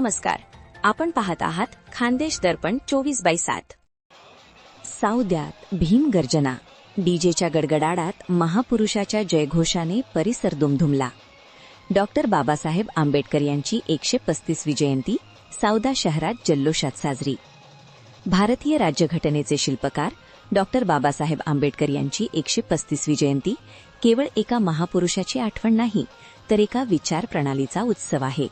नमस्कार, आपण पाहत आहात खानदेश दर्पण 24/7. साऊद्यात भीम गर्जना, डीजेच्या गडगडाटात महापुरुषाच्या जयघोषाने परिसर दुमधुमला. डॉक्टर बाबासाहेब आंबेडकर यांची 135वी जयंती साऊदा शहरात जल्लोषात साजरी. भारतीय राज्यघटनेचे शिल्पकार डॉक्टर बाबासाहेब आंबेडकर यांची 135वी जयंती केवळ एका महापुरुषाची आठवण नाही, तर एका विचार प्रणालीचा उत्सव आहे.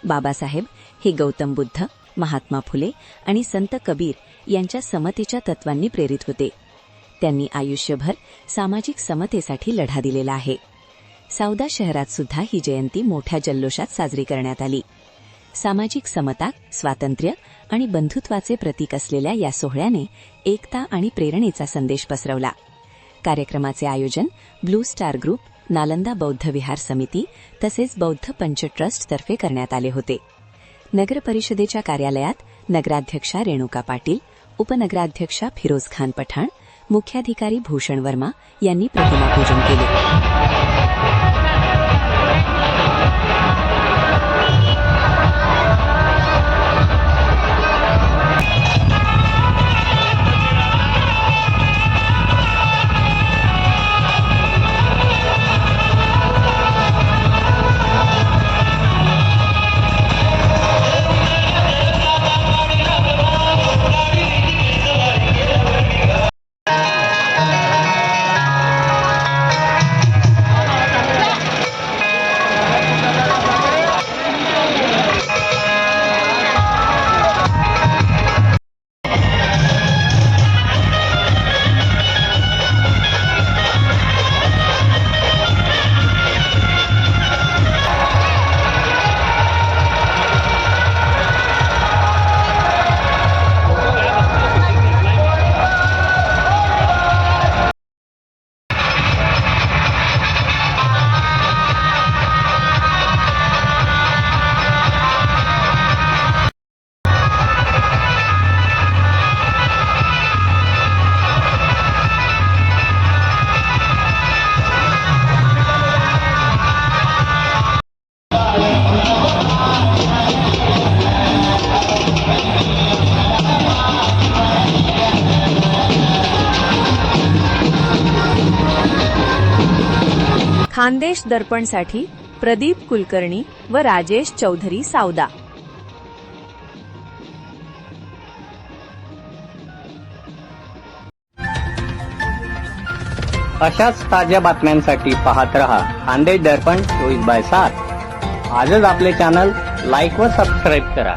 बाबासाहेब हे गौतम बुद्ध, महात्मा फुले आणि संत कबीर यांच्या समतेच्या तत्वांनी प्रेरित होते. त्यांनी आयुष्यभर सामाजिक समतेसाठी लढा दिलेला आहे. साऊदा शहरात सुद्धा ही जयंती मोठ्या जल्लोषात साजरी करण्यात आली. सामाजिक समता, स्वातंत्र्य आणि बंधुत्वाचे प्रतीक असलेल्या या सोहळ्याने एकता आणि प्रेरणेचा संदेश पसरवला. कार्यक्रमाचे आयोजन ब्लू स्टार ग्रुप, नालंदा बौद्ध विहार समिती तसेच बौद्ध पंच ट्रस्ट तर्फे करण्यात आले होते. नगर परिषदेच्या कार्यालयात नगराध्यक्षा रेणुका पाटील, उपनगराध्यक्षा फिरोज खान पठाण, मुख्याधिकारी भूषण वर्मा यांनी प्रतिमापूजन केले. खानदेश दर्पणसाठी प्रदीप कुलकर्णी व राजेश चौधरी, साऊदा. अशाच ताज्या बातम्यांसाठी पाहत रहा खानदेश दर्पण 24/7. आजच आपले चॅनल लाईक व सबस्क्राईब करा.